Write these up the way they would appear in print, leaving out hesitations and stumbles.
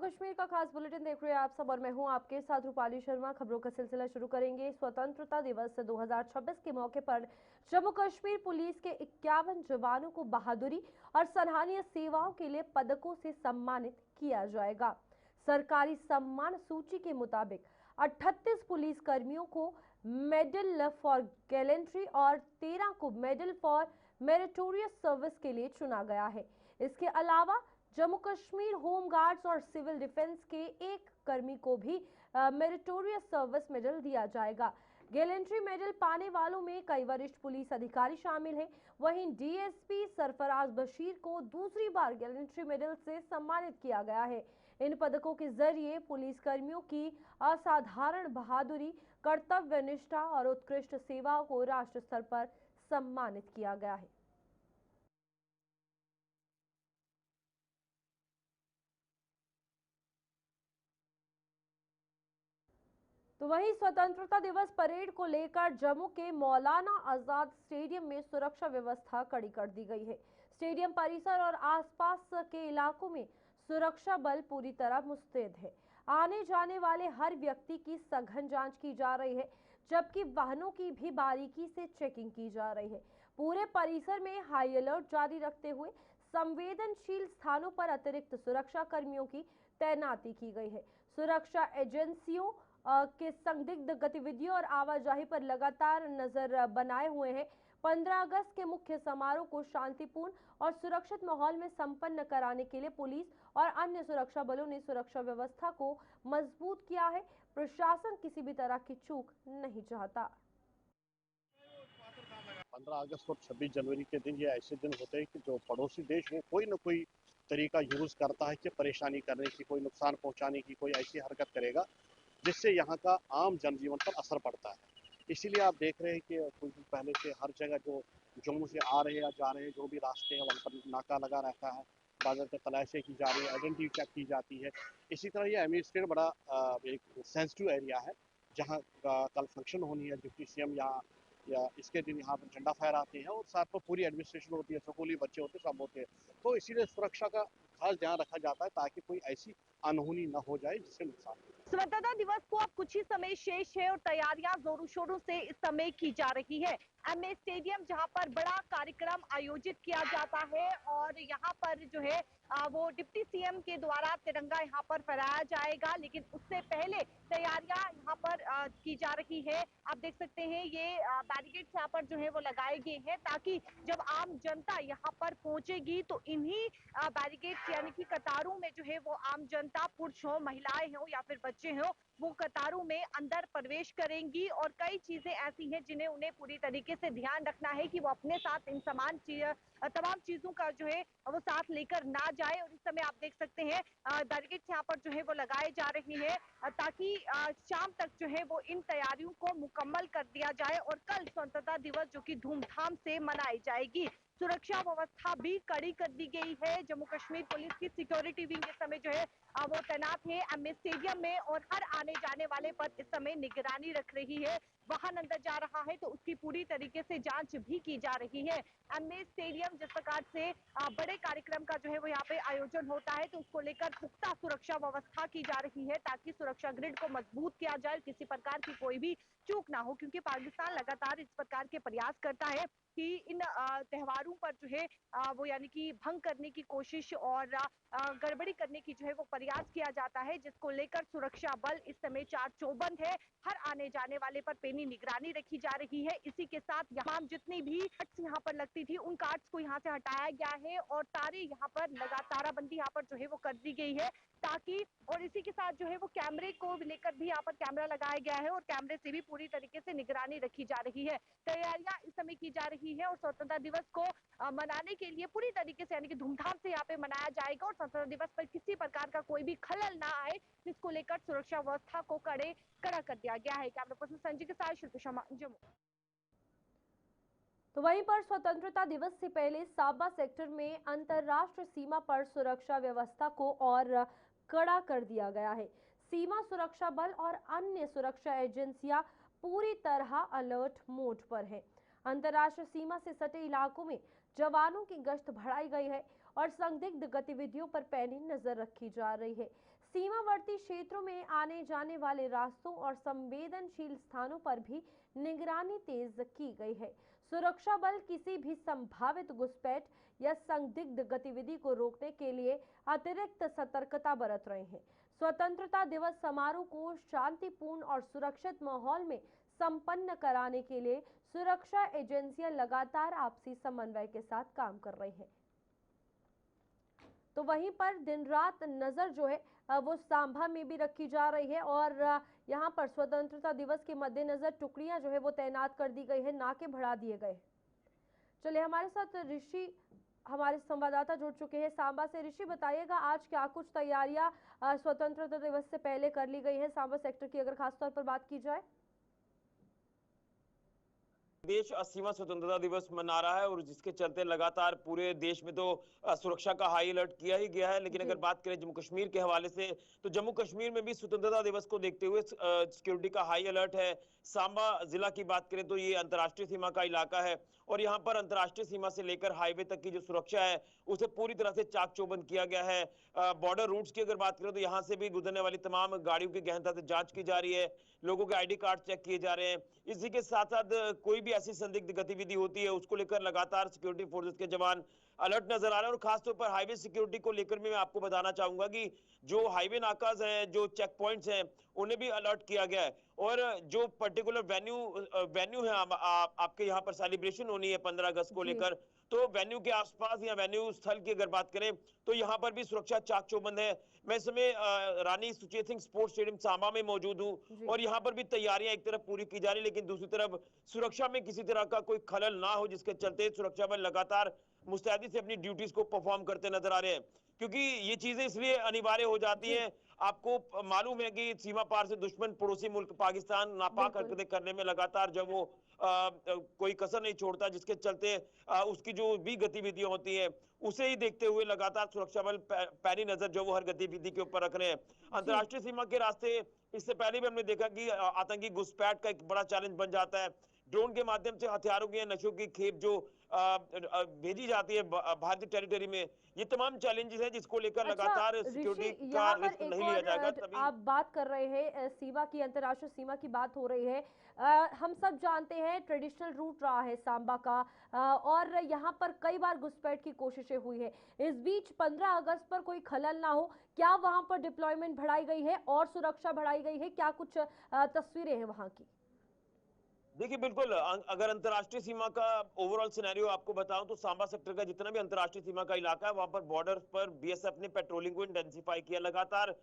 कश्मीर का खास बुलेटिन देख रहे हैं आप सब और मैं हूं आपके साथ रूपाली शर्मा। खबरों का सिलसिला शुरू करेंगे। स्वतंत्रता दिवस 2026 के मौके पर जम्मू कश्मीर पुलिस के 51 जवानों को बहादुरी और सराहनीय सेवाओं के लिए पदकों से सम्मानित किया जाएगा। सरकारी सम्मान सूची के मुताबिक 38 पुलिस कर्मियों को मेडल फॉर गैलेंट्री और 13 को मेडल फॉर मेरिटोरियस सर्विस के लिए चुना गया है। इसके अलावा जम्मू कश्मीर होम गार्ड्स और सिविल डिफेंस के एक कर्मी को भी मेरिटोरियस सर्विस मेडल दिया जाएगा। गैलेंट्री मेडल पाने वालों में कई वरिष्ठ पुलिस अधिकारी शामिल हैं। वहीं डीएसपी सरफराज बशीर को दूसरी बार गैलेंट्री मेडल से सम्मानित किया गया है। इन पदकों के जरिए पुलिस कर्मियों की असाधारण बहादुरी, कर्तव्य निष्ठा और उत्कृष्ट सेवाओं को राष्ट्र स्तर पर सम्मानित किया गया है। तो वहीं स्वतंत्रता दिवस परेड को लेकर जम्मू के मौलाना आजाद स्टेडियम में सुरक्षा व्यवस्था कड़ी कर दी गई है। स्टेडियम परिसर और आसपास के इलाकों में सुरक्षा बल पूरी तरह मुस्तैद है। आने जाने वाले हर व्यक्ति की सघन जांच की जा रही है, जबकि वाहनों की भी बारीकी से चेकिंग की जा रही है। पूरे परिसर में हाई अलर्ट जारी रखते हुए संवेदनशील स्थानों पर अतिरिक्त सुरक्षा कर्मियों की तैनाती की गई है। सुरक्षा एजेंसियों के संदिग्ध गतिविधियों और आवाजाही पर लगातार नजर बनाए हुए हैं। 15 अगस्त के मुख्य समारोह को शांतिपूर्ण और सुरक्षित माहौल में संपन्न कराने के लिए पुलिस और अन्य सुरक्षा बलों ने सुरक्षा व्यवस्था को मजबूत किया है। प्रशासन किसी भी तरह की चूक नहीं चाहता। 15 अगस्त और 26 जनवरी के दिन ये ऐसे दिन होते हैं कि जो पड़ोसी देश वो कोई ना कोई तरीका यूज करता है कि परेशानी करने की, कोई नुकसान पहुंचाने की कोई ऐसी हरकत करेगा जिससे यहाँ का आम जनजीवन पर असर पड़ता है। इसीलिए आप देख रहे हैं कि कुछ दिन पहले से हर जगह जो जम्मू से आ रहे हैं या जा रहे हैं जो भी रास्ते हैं वहाँ पर नाका लगा रहता है, बाज़ाब्ते तलाशी की जा रही है, आइडेंटिटी चेक की जाती है। इसी तरह ये एमई स्टेट बड़ा एक सेंसिटिव एरिया है जहाँ कल फंक्शन होनी है। डिप्टी सीएम या इसके दिन यहाँ पर झंडा फहराते हैं और साथ में पूरी एडमिनिस्ट्रेशन होती है, स्कूली बच्चे होते हैं, सब होते हैं। तो इसीलिए सुरक्षा का खास ध्यान रखा जाता है ताकि कोई ऐसी अनहोनी न हो जाए जिससे नुकसान हो। स्वतंत्रता दिवस को अब कुछ ही समय शेष है और तैयारियां जोरों शोरों से इस समय की जा रही है। एमए स्टेडियम जहां पर बड़ा कार्यक्रम आयोजित किया जाता है और यहां पर जो है वो डिप्टी सीएम के द्वारा तिरंगा यहां पर फहराया जाएगा, लेकिन उससे पहले तैयारियां यहां पर की जा रही है। आप देख सकते हैं ये बैरिकेड्स यहां पर जो है वो लगाए गए हैं ताकि जब आम जनता यहां पर पहुंचेगी तो इन्हीं बैरिकेड्स यानी कि कतारों में जो है वो आम जनता, पुरुष हो, महिलाएं हो या फिर बच्चे हो, वो कतारों में अंदर प्रवेश करेंगी। और कई चीजें ऐसी हैं जिन्हें उन्हें पूरी तरीके से ध्यान रखना है कि वो अपने साथ इन तमाम चीजों का जो है वो साथ लेकर ना जाए। और इस समय आप देख सकते हैं बैरिकेड्स यहाँ पर जो है वो लगाए जा रहे हैं ताकि शाम तक जो है वो इन तैयारियों को मुकम्मल कर दिया जाए और कल स्वतंत्रता दिवस जो कि धूमधाम से मनाई जाएगी। सुरक्षा व्यवस्था भी कड़ी कर दी गई है। जम्मू कश्मीर पुलिस की सिक्योरिटी विंग इस समय जो है वो तैनात है एमए स्टेडियम में और हर आने जाने वाले पर इस समय निगरानी रख रही है। वाहन अंदर जा रहा है तो उसकी पूरी तरीके से जांच भी की जा रही है। एमए स्टेडियम जिस प्रकार से बड़े कार्यक्रम का जो है वो यहाँ पे आयोजन होता है तो उसको लेकर पुख्ता सुरक्षा व्यवस्था की जा रही है ताकि सुरक्षा ग्रिड को मजबूत किया जाए, किसी प्रकार की कोई भी चूक ना हो, क्योंकि पाकिस्तान लगातार इस प्रकार के प्रयास करता है कि इन त्योहारों पर जो है वो यानी कि भंग करने की कोशिश और गड़बड़ी करने की जो है वो प्रयास किया जाता है, जिसको लेकर सुरक्षा बल इस समय चार चौबंद है। हर आने जाने वाले पर पैनी निगरानी रखी जा रही है। इसी के साथ यहाँ जितनी भी कार्ड्स यहाँ पर लगती थी उन कार्ड्स को यहाँ से हटाया गया है और तारे यहाँ पर ताराबंदी यहाँ पर जो है वो कर दी गई है ताकि, और इसी के साथ जो है वो कैमरे को लेकर भी यहाँ पर कैमरा लगाया गया है और कैमरे से भी पूरी तरीके से निगरानी रखी जा रही है। तैयारियां इस समय की जा रही है और स्वतंत्रता दिवस को मनाने के लिए पूरी तरीके से यानी कि धूमधाम से यहाँ पे मनाया जाएगा और स्वतंत्रता दिवस पर किसी प्रकार का कोई भी खलल ना आए, जिसको लेकर सुरक्षा व्यवस्था को कड़ा कर दिया गया है। कैमरा पर्सन संजय के साथ शिल्पी शर्मा, जम्मू। तो वहीं पर स्वतंत्रता दिवस से पहले साबा सेक्टर में अंतर्राष्ट्रीय सीमा पर सुरक्षा व्यवस्था को और कड़ा कर दिया गया है। सीमा सुरक्षा बल और अन्य सुरक्षा एजेंसियां पूरी तरह अलर्ट मोड पर है। अंतर्राष्ट्रीय सीमा से सटे इलाकों में जवानों की गश्त बढ़ाई गई है और संदिग्ध गतिविधियों पर पैनी नजर रखी जा रही है। सीमावर्ती क्षेत्रों में आने जाने वाले रास्तों और संवेदनशील स्थानों पर भी निगरानी तेज की गई है। सुरक्षा बल किसी भी संभावित घुसपैठ या संदिग्ध गतिविधि को रोकने के लिए अतिरिक्त सतर्कता बरत रहे हैं। स्वतंत्रता दिवस समारोह को शांतिपूर्ण और सुरक्षित माहौल में संपन्न कराने के लिए सुरक्षा एजेंसियां लगातार आपसी समन्वय के साथ काम कर रही हैं। तो वहीं पर दिन रात नजर जो है वो सांभा में भी रखी जा रही है और यहाँ पर स्वतंत्रता दिवस के मद्देनजर टुकड़ियां जो है वो तैनात कर दी गई है, नाके बढ़ा दिए गए। चलिए हमारे साथ ऋषि हमारे संवाददाता जुड़ चुके हैं सांबा से। ऋषि बताइएगा आज क्या कुछ तैयारियां स्वतंत्रता दिवस से पहले कर ली गई है सांबा सेक्टर की, अगर खासतौर पर बात की जाए। देश 80वां स्वतंत्रता दिवस मना रहा है और जिसके चलते लगातार पूरे देश में तो सुरक्षा का हाई अलर्ट किया ही गया है। लेकिन अगर बात करें जम्मू कश्मीर के हवाले से तो जम्मू कश्मीर में भी स्वतंत्रता दिवस को देखते हुए सिक्योरिटी का हाई अलर्ट है। सांबा जिला की बात करें तो ये अंतर्राष्ट्रीय सीमा का इलाका है और यहाँ पर अंतर्राष्ट्रीय सीमा से लेकर हाईवे तक की जो सुरक्षा है उसे पूरी तरह से चाक चौबंद किया गया है। बॉर्डर रूट्स की अगर बात करें तो यहाँ से भी गुजरने वाली तमाम गाड़ियों की गहनता से जांच की जा रही है, लोगों के आईडी कार्ड चेक किए जा रहे हैं। इसी के साथ साथ कोई भी ऐसी संदिग्ध गतिविधि होती है उसको लेकर लगातार सिक्योरिटी फोर्सेस के जवान अलर्ट नजर आ रहे हैं। और खासतौर पर हाईवे सिक्योरिटी को लेकर मैं आपको बताना चाहूंगा कि जो हाईवे नाकाज हैं, जो चेक पॉइंट्स हैं, उन्हें भी अलर्ट किया गया है। और जो पर्टिकुलर वेन्यू है आपके यहाँ पर सेलिब्रेशन होनी है 15 अगस्त को लेकर, तो वेन्यू के आसपास या वेन्यू स्थल की अगर बात करें तो यहाँ पर भी सुरक्षा चाक चौबंद है। मैं इस समय रानी सुचेत सिंह स्पोर्ट्स स्टेडियम सांबा में मौजूद हूँ और यहाँ पर भी तैयारियां एक तरफ पूरी की जा रही, लेकिन दूसरी तरफ सुरक्षा में किसी तरह का कोई खलल ना हो, जिसके चलते सुरक्षा बल लगातार मुस्तैदी से अपनी ड्यूटीज को परफॉर्म करते नजर आ रहे हैं। क्योंकि ये चीजें इसलिए अनिवार्य हो जाती हैं, आपको मालूम है कि सीमा पार से दुश्मन पड़ोसी मुल्क पाकिस्तान नापाक हरकतें करने में लगातार जब वो कोई कसर नहीं छोड़ता, जिसके चलते उसकी जो भी गतिविधियां होती हैं उसे ही देखते हुए लगातार सुरक्षा बल पैनी नजर जो वो हर गतिविधि के ऊपर रख रहे हैं। अंतर्राष्ट्रीय सीमा के रास्ते इससे पहले भी हमने देखा कि आतंकी घुसपैठ का एक बड़ा चैलेंज बन जाता है। ड्रोन के माध्यम से हथियारों की नशों की खेप जो भेजी जाती है भारतीय टेरिटरी में, ये तमाम चैलेंजेस हैं जिसको लेकर लगातार सिक्योरिटी का रिस्क नहीं लिया जाएगा। तभी आप बात कर रहे हैं सीमा की, अंतर्राष्ट्रीय सीमा की बात हो रही है। हम सब जानते हैं ट्रेडिशनल रूट रहा है सांबा का और यहाँ पर कई बार घुसपैठ की कोशिशें हुई है। इस बीच 15 अगस्त पर कोई खलल ना हो, क्या वहां पर डिप्लॉयमेंट बढ़ाई गई है और सुरक्षा बढ़ाई गई है? क्या कुछ तस्वीरें हैं वहां की? देखिए बिल्कुल, अगर अंतर्राष्ट्रीय सीमा का ओवरऑल सिनेरियो आपको बताऊं तो सांबा सेक्टर का जितना भी अंतर्राष्ट्रीय सीमा का इलाका है वहां पर बॉर्डर पर बीएसएफ ने पेट्रोलिंग को इंटेंसिफाई किया। लगातार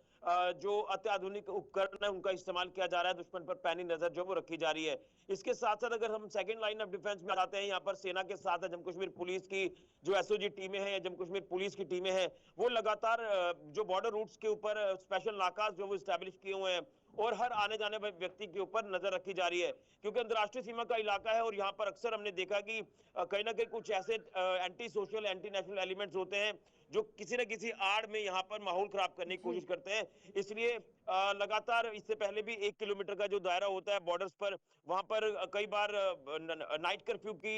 जो अत्याधुनिक उपकरण है उनका इस्तेमाल किया जा रहा है, दुश्मन पर पैनी नजर जो वो रखी जा रही है। इसके साथ साथ अगर हम सेकंड लाइन ऑफ डिफेंस में आते हैं, यहाँ पर सेना के साथ जम्मू कश्मीर पुलिस की जो एसओजी टीमें हैं या जम्मू कश्मीर पुलिस की टीमें हैं, वो लगातार जो बॉर्डर रूट्स के ऊपर स्पेशल नाकाज जो वो स्टैब्लिश किए हुए हैं और हर आने जाने वाले व्यक्ति के ऊपर नजर रखी जा रही है। क्योंकि अंतर्राष्ट्रीय सीमा का इलाका है और यहाँ पर अक्सर हमने देखा कि कहीं ना कहीं कुछ ऐसे anti social anti national elements होते हैं जो किसी न किसी आड़ में यहाँ पर माहौल खराब करने की कोशिश करते हैं। इसलिए लगातार इससे पहले भी 1 किलोमीटर का जो दायरा होता है बॉर्डर्स पर, वहां पर कई बार नाइट कर्फ्यू की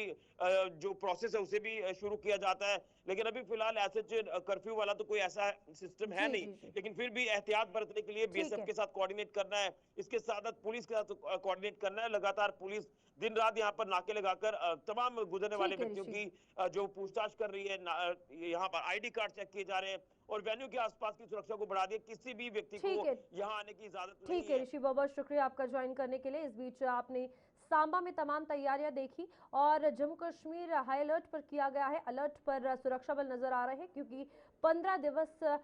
जो प्रोसेस है उसे भी शुरू किया जाता है। लेकिन अभी फिलहाल ऐसे कर्फ्यू वाला तो कोई ऐसा सिस्टम है नहीं, लेकिन फिर भी एहतियात बरतने के लिए बीएसएफ के साथ कोऑर्डिनेट करना है, इसके साथ पुलिस के साथ कोऑर्डिनेट करना है। लगातार पुलिस दिन रात यहाँ पर नाके लगाकर तमाम गुजरने वाले व्यक्तियों की जो पूछताछ कर रही है, यहाँ पर आईडी कार्ड चेक किए जा रहे हैं और वेन्यू के आसपास की सुरक्षा को बढ़ा दिया। किसी भी व्यक्ति को यहाँ आने की इजाजत नहीं है। ठीक है ऋषि, बहुत बहुत शुक्रिया आपका ज्वाइन करने के लिए। इस बीच आपने सांबा में तमाम तैयारियां देखी और जम्मू कश्मीर हाई अलर्ट पर किया गया है। अलर्ट पर सुरक्षा बल नजर आ रहे हैं क्योंकि 15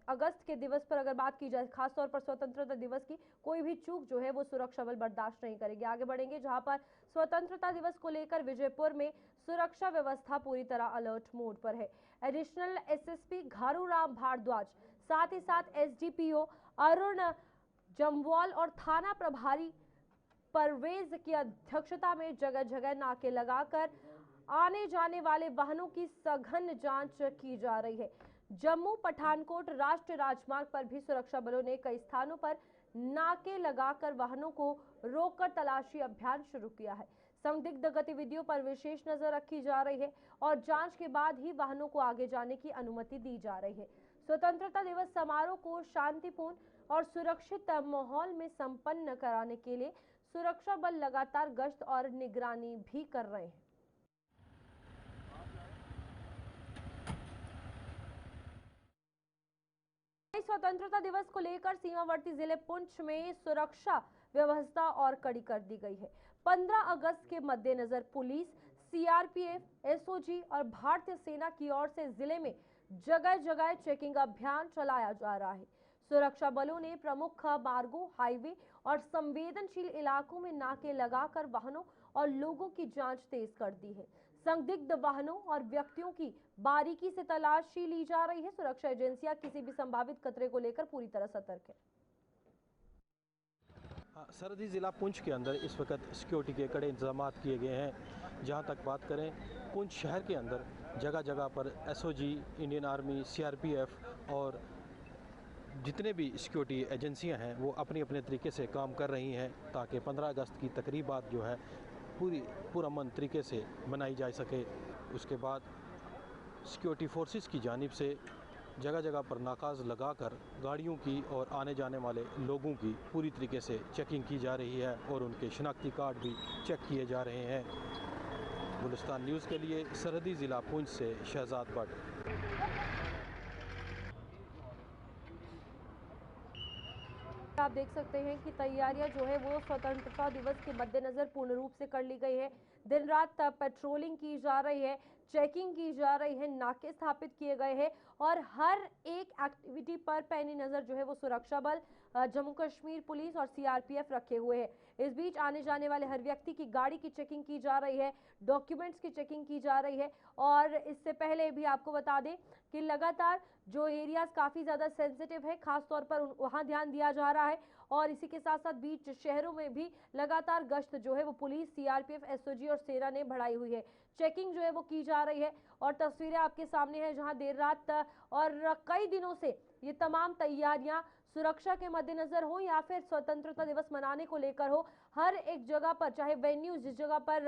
अगस्त के दिवस पर अगर बात की जाए, खासतौर पर स्वतंत्रता दिवस की, कोई भी चूक जो है वो सुरक्षा बल बर्दाश्त नहीं करेंगे। आगे बढ़ेंगे जहां पर स्वतंत्रता दिवस को लेकर विजयपुर में सुरक्षा व्यवस्था पूरी तरह अलर्ट मोड पर है। एडिशनल एसएसपी घारूराम भारद्वाज, साथ ही साथ एसडीपीओ अरुण जम्वाल और थाना प्रभारी परवेज की अध्यक्षता में जगह जगह नाके लगाकर आने जाने वाले वाहनों की सघन जांच की जा रही है। जम्मू पठानकोट राष्ट्रीय राजमार्ग पर भी सुरक्षा बलों ने कई स्थानों पर नाके लगाकर वाहनों को रोककर तलाशी अभियान शुरू किया है। संदिग्ध गतिविधियों पर विशेष नजर रखी जा रही है और जांच के बाद ही वाहनों को आगे जाने की अनुमति दी जा रही है। स्वतंत्रता दिवस समारोह को शांतिपूर्ण और सुरक्षित माहौल में संपन्न कराने के लिए सुरक्षा बल लगातार गश्त और निगरानी भी कर रहे हैं। स्वतंत्रता दिवस को लेकर सीमावर्ती जिले पुंछ में सुरक्षा व्यवस्था और कड़ी कर दी गई है। 15 अगस्त के मद्देनजर पुलिस, सीआरपीएफ, एसओजी और भारतीय सेना की ओर से जिले में जगह जगह चेकिंग अभियान चलाया जा रहा है। सुरक्षा बलों ने प्रमुख मार्गों, हाईवे और संवेदनशील इलाकों में नाके लगाकर वाहनों और लोगों की जांच तेज कर दी है। संदिग्ध वाहनों और व्यक्तियों की बारीकी से तलाशी ली जा रही है। सुरक्षा एजेंसियां किसी भी संभावित खतरे को लेकर पूरी तरह सतर्क है। सरहदी जिला पुंछ के अंदर इस वक्त सिक्योरिटी के कड़े इंतजाम किए गए हैं। जहां तक बात करें पुंछ शहर के अंदर जगह जगह पर एसओजी, इंडियन आर्मी, सीआरपीएफ और जितने भी सिक्योरिटी एजेंसियां हैं वो अपने अपने तरीके से काम कर रही हैं ताकि 15 अगस्त की तकरीबात जो है पुरअमन तरीके से मनाई जा सके। उसके बाद सिक्योरिटी फोर्सेस की जानिब से जगह जगह पर नाकाज लगाकर गाड़ियों की और आने जाने वाले लोगों की पूरी तरीके से चेकिंग की जा रही है और उनके शनाख्ती कार्ड भी चेक किए जा रहे हैं। गुलिस्तान न्यूज़ के लिए सरहदी ज़िला पुंछ से शहजाद भट्ट। आप देख सकते हैं कि तैयारियां जो है वो स्वतंत्रता दिवस के मद्देनजर पूर्ण रूप से कर ली गई है। दिन रात पेट्रोलिंग की जा रही है, चेकिंग की जा रही है, नाके स्थापित किए गए हैं और हर एक एक्टिविटी पर पैनी नजर जो है वो सुरक्षा बल, जम्मू कश्मीर पुलिस और सीआरपीएफ रखे हुए हैं। इस बीच आने जाने वाले हर व्यक्ति की गाड़ी की चेकिंग की जा रही है, डॉक्यूमेंट्स की चेकिंग की जा रही है और इससे पहले भी आपको बता दें कि लगातार जो एरियाज काफ़ी ज़्यादा सेंसिटिव है खास तौर पर वहाँ ध्यान दिया जा रहा है और इसी के साथ साथ बीच शहरों में भी लगातार गश्त जो है वो पुलिस, सीआरपीएफ, एसओजी और सेना ने बढ़ाई हुई है। चेकिंग जो है वो की जा रही है और तस्वीरें आपके सामने हैं जहां देर रात और कई दिनों से ये तमाम तैयारियां सुरक्षा के मद्देनजर हो या फिर स्वतंत्रता दिवस मनाने को लेकर हो, हर एक जगह पर चाहे वेन्यू जिस जगह पर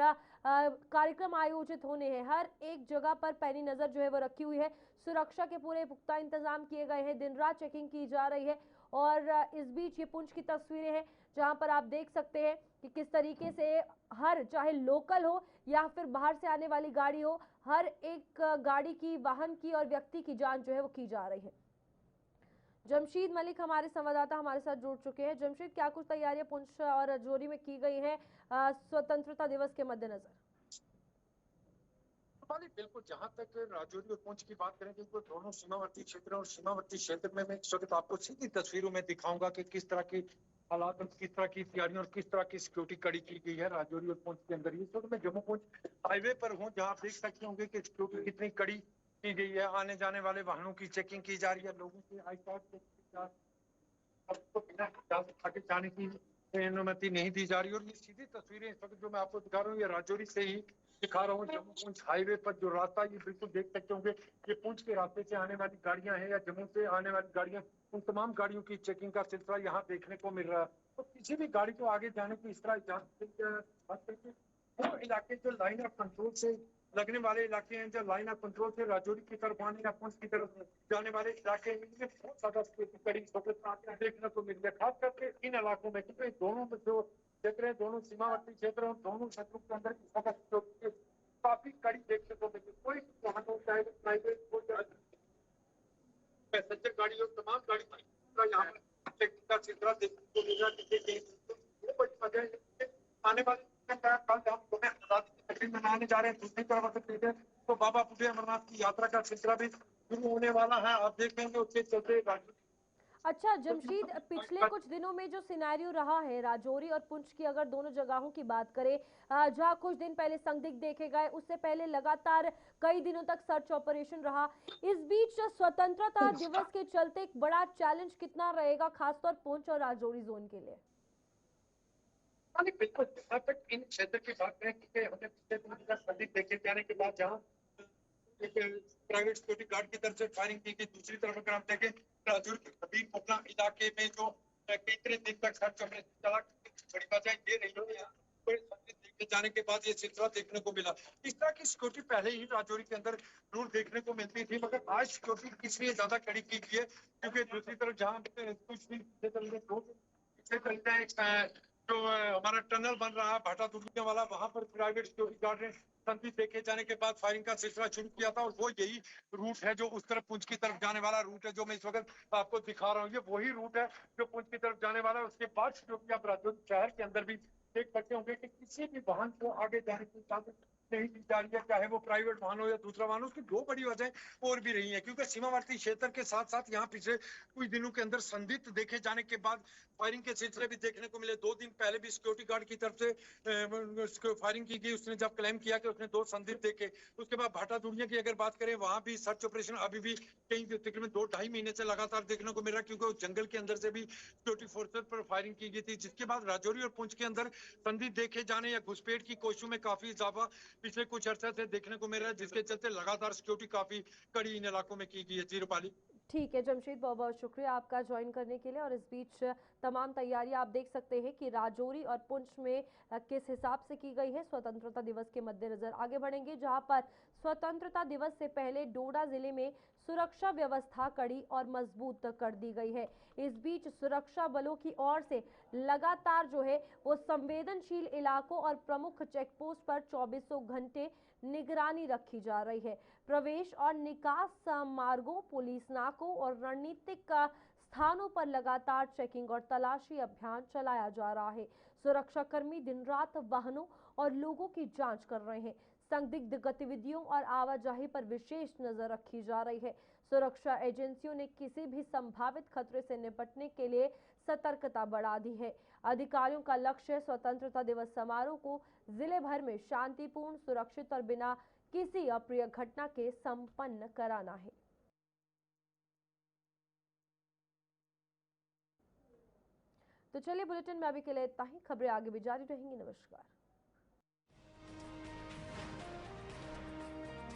कार्यक्रम आयोजित होने हैं हर एक जगह पर पैनी नजर जो है वो रखी हुई है। सुरक्षा के पूरे पुख्ता इंतजाम किए गए हैं, दिन रात चेकिंग की जा रही है और इस बीच ये पुंछ की तस्वीरें हैं जहां पर आप देख सकते हैं कि किस तरीके से हर चाहे लोकल हो या फिर बाहर से आने वाली गाड़ी हो, हर एक गाड़ी की, वाहन की और व्यक्ति की जांच जो है वो की जा रही है। जमशीद मलिक हमारे संवाददाता हमारे साथ जुड़ चुके हैं। जमशीद, क्या कुछ तैयारियां पुंछ और राजौरी में की गई है स्वतंत्रता दिवस के मद्देनजर? बिल्कुल, जहां तक राजौरी और पुंछ की बात करेंगे तो दोनों सीमावर्ती क्षेत्र और सीमावर्ती क्षेत्र में मैं इस वक्त आपको सीधी तस्वीरों में दिखाऊंगा कि किस तरह की हालात और किस तरह की तैयारियां और किस तरह की सिक्योरिटी कड़ी की गई है राजौरी और पुंछ के अंदर। इस वक्त मैं जम्मू पुंछ हाईवे पर हूँ जहाँ आप देख सकते होंगे कि सिक्योरिटी कितनी कड़ी की गई है। आने जाने वाले वाहनों की चेकिंग की जा रही है, लोगों के आई कार्ड आगे जाने की अनुमति नहीं दी जा रही। और ये सीधी तस्वीरें इस वक्त जो मैं आपको दिखा रहा हूँ ये राजौरी से ही दिखा रहा हूँ। जम्मू पुंछ हाईवे पर जो रास्ता ये बिल्कुल देख सकते होंगे ये पुंछ के रास्ते से आने वाली गाड़ियां हैं या जम्मू से आने वाली गाड़ियां, उन तमाम गाड़ियों की चेकिंग का सिलसिला यहाँ देखने को मिल रहा है। तो किसी भी गाड़ी को आगे जाने की इस तरह वो इलाके जो लाइन ऑफ कंट्रोल से लगने वाले इलाके हैं, जो लाइन ऑफ कंट्रोल से राजौरी की तरफ आने या पुंछ की तरफ जाने वाले इलाके हैं, इनमें बहुत ज्यादा कड़ी देखने को मिल रही है, खास करके इन इलाकों में, क्योंकि दोनों जो क्षेत्र है, दोनों सीमावर्ती क्षेत्र और दोनों क्षेत्रों के अंदर काफी कड़ी देखने को मिलती है। कोई वाहन हो चाहे प्राइवेट हो चाहे पैसेंजर गाड़ी हो, तमाम गाड़ी यहाँ पर चेकिंग का सिलसिला देखने को मिल रहा है। आने वाले कल मनाने जा रहे हैं, दूसरी तरफ तो बाबा बूढ़े अमरनाथ की यात्रा का सिलसिला भी शुरू होने वाला है। आप देखेंगे उसके चलते। अच्छा जमशीद, पिछले कुछ दिनों में जो सिनेरियो रहा है राजौरी और पुंछ की, अगर दोनों जगहों की बात करें, जहां कुछ दिन पहले संदिग्ध देखे गए, उससे पहले लगातार कई दिनों तक सर्च ऑपरेशन रहा, इस बीच स्वतंत्रता दिवस के चलते एक बड़ा चैलेंज कितना रहेगा खासतौर पुंछ और राजौरी जोन के लिए? बिल्कुल, जहाँ तक इन क्षेत्र की बात करें कि हमने पिछले दिनों संदिग्ध देखे जाने के बाद जहाँ एक प्राइवेट सिक्योरिटी गार्ड की तरफ से फायरिंग की गई, दूसरी तरफ अगर हम देखें राजौरी के हबीब पटना इलाके में जो कई दिन तक सर्च ऑपरेशन चला, बड़ी वजह ये रही है जाने के बाद ये सिलसिला देखने को मिला। इस तरह की सिक्योरिटी पहले ही राजौरी के अंदर जरूर देखने को मिलती थी, मगर आज सिक्योरिटी इसलिए ज्यादा कड़ी की गई है क्योंकि दूसरी तरफ जहाँ कुछ दिन पीछे चलते हैं जो हमारा टनल बन रहा है भाटा दुर्गिया वाला, वहां पर प्राइवेट सिक्योरिटी गार्ड ने संदिग्ध देखे जाने के बाद फायरिंग का सिलसिला शुरू किया था। और वो यही रूट है जो उस तरफ पुंछ की तरफ जाने वाला रूट है, जो मैं इस वक्त आपको दिखा रहा हूँ। ये वही रूट है जो पुंछ की तरफ जाने वाला है। उसके बाद जो कि आप राजौरी शहर के अंदर भी देख सकते होंगे कि किसी भी वाहन को आगे जाने की इजाजत नहीं दी जा रही है, चाहे वो प्राइवेट वाहन हो या दूसरा वाहन हो। उसकी दो बड़ी वजह और भी रही है, क्योंकि सीमावर्ती क्षेत्र के साथ साथ यहाँ पिछले कुछ दिनों के अंदर संदिग्ध देखे जाने के बाद फायरिंग के सिलसिले भी देखने को मिले। 2 दिन पहले भी सिक्योरिटी गार्ड की तरफ से फायरिंग की गई। उसने जब क्लेम किया कि उसने 2 संदिग्ध देखे। उसके बाद भाटा दुनिया की अगर बात करें, वहां भी सर्च ऑपरेशन अभी भी कई तकरीबन 2-2.5 महीने से लगातार देखने को मिल रहा है, क्योंकि उस जंगल के अंदर से भी सिक्योरिटी फोर्सेस पर फायरिंग की गई थी। जिसके बाद राजौरी और पुंछ के अंदर संदिग्ध देखे जाने या घुसपैठ की कोशिशों में काफी इजाफा पिछले कुछ अर्से से देखने को मिल रहा है, जिसके चलते लगातार सिक्योरिटी काफी कड़ी इन इलाकों में की गई है। जी रूपाली। ठीक है जमशेद, बहुत बहुत शुक्रिया आपका ज्वाइन करने के लिए। और इस बीच तमाम तैयारियां आप देख सकते हैं कि राजौरी और पुंछ में किस हिसाब से की गई है। स्वतंत्रता दिवस के मद्देनजर आगे बढ़ेंगे, जहां पर स्वतंत्रता दिवस से पहले डोडा जिले में सुरक्षा व्यवस्था कड़ी और मजबूत कर दी गई है। इस बीच सुरक्षा बलों की ओर से लगातार जो है वो संवेदनशील इलाकों और प्रमुख चेकपोस्ट पर 24 घंटे निगरानी रखी जा रही है। प्रवेश और निकास मार्गों, पुलिस नाकों और रणनीतिक स्थानों पर लगातार चेकिंग और तलाशी अभियान चलाया जा रहा है। सुरक्षाकर्मी दिन रात वाहनों और लोगों की जांच कर रहे हैं। संदिग्ध गतिविधियों और आवाजाही पर विशेष नजर रखी जा रही है। सुरक्षा एजेंसियों ने किसी भी संभावित खतरे से निपटने के लिए सतर्कता बढ़ा दी है। अधिकारियों का लक्ष्य स्वतंत्रता दिवस समारोह को जिले भर में शांतिपूर्ण, सुरक्षित और बिना किसी अप्रिय घटना के संपन्न कराना है। तो चलिए बुलेटिन में अभी के लिए इतना ही। खबरें आगे भी जारी रहेंगी। नमस्कार।